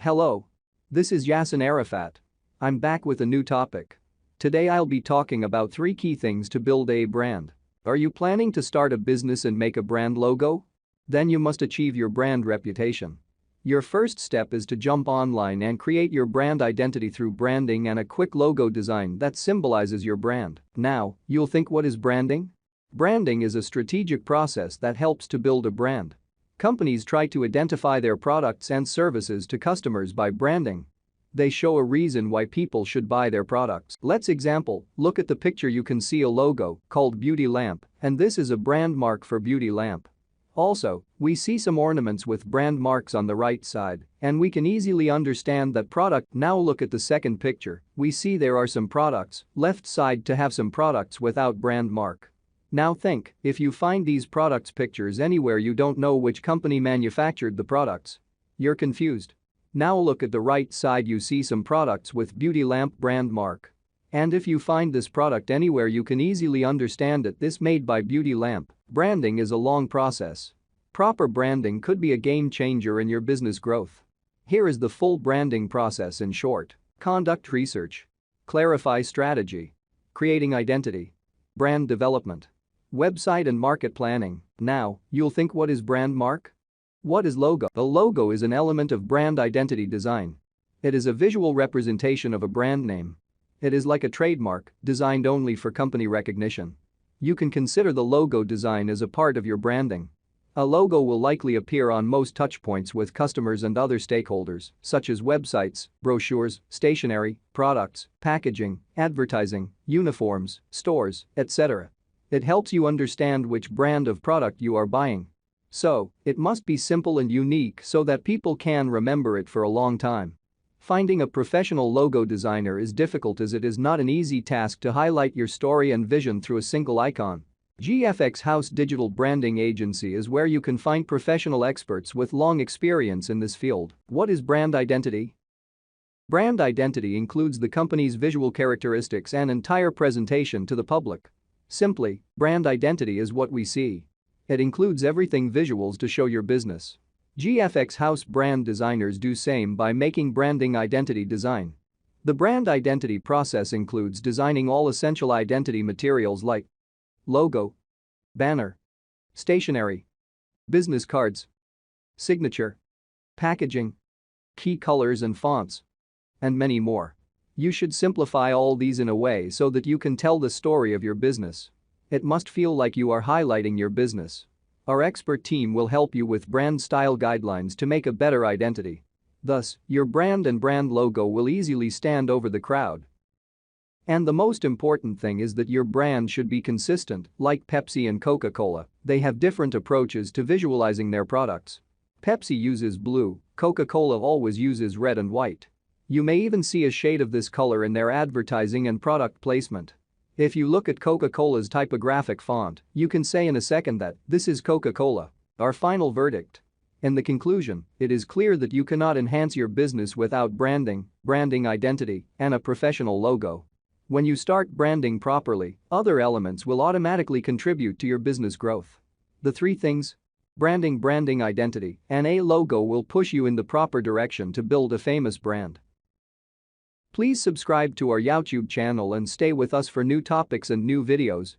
Hello. This is Yasin Arafat. I'm back with a new topic. Today I'll be talking about 3 key things to build a brand. Are you planning to start a business and make a brand logo? Then you must achieve your brand reputation. Your first step is to jump online and create your brand identity through branding and a quick logo design that symbolizes your brand. Now, you'll think, what is branding? Branding is a strategic process that helps to build a brand. Companies try to identify their products and services to customers by branding. They show a reason why people should buy their products. Let's example, look at the picture. You can see a logo called Beauty Lamp, and this is a brand mark for Beauty Lamp. Also, we see some ornaments with brand marks on the right side, and we can easily understand that product. Now look at the second picture. We see there are some products left side to have some products without brand mark. Now think, if you find these products pictures anywhere, you don't know which company manufactured the products. You're confused. Now look at the right side. You see some products with Beauty Lamp brand mark. And if you find this product anywhere, you can easily understand it. This made by Beauty Lamp. Branding is a long process. Proper branding could be a game changer in your business growth. Here is the full branding process in short. Conduct research. Clarify strategy. Creating identity. Brand development. Website and market planning. Now, you'll think, what is brand mark? What is logo? A logo is an element of brand identity design. It is a visual representation of a brand name. It is like a trademark, designed only for company recognition. You can consider the logo design as a part of your branding. A logo will likely appear on most touchpoints with customers and other stakeholders, such as websites, brochures, stationery, products, packaging, advertising, uniforms, stores, etc. It helps you understand which brand of product you are buying. So, it must be simple and unique so that people can remember it for a long time. Finding a professional logo designer is difficult, as it is not an easy task to highlight your story and vision through a single icon. GFXhouse Digital Branding Agency is where you can find professional experts with long experience in this field. What is brand identity? Brand identity includes the company's visual characteristics and entire presentation to the public. Simply, brand identity is what we see. It includes everything visuals to show your business. GFXhouse brand designers do same by making branding identity design. The brand identity process includes designing all essential identity materials like logo, banner, stationery, business cards, signature, packaging, key colors and fonts, and many more. You should simplify all these in a way so that you can tell the story of your business. It must feel like you are highlighting your business. Our expert team will help you with brand style guidelines to make a better identity. Thus, your brand and brand logo will easily stand over the crowd. And the most important thing is that your brand should be consistent. Like Pepsi and Coca-Cola, they have different approaches to visualizing their products. Pepsi uses blue, Coca-Cola always uses red and white. You may even see a shade of this color in their advertising and product placement. If you look at Coca-Cola's typographic font, you can say in a second that this is Coca-Cola. Our final verdict. In the conclusion, it is clear that you cannot enhance your business without branding identity, and a professional logo. When you start branding properly, other elements will automatically contribute to your business growth. The 3 things: branding identity, and a logo will push you in the proper direction to build a famous brand. Please subscribe to our YouTube channel and stay with us for new topics and new videos.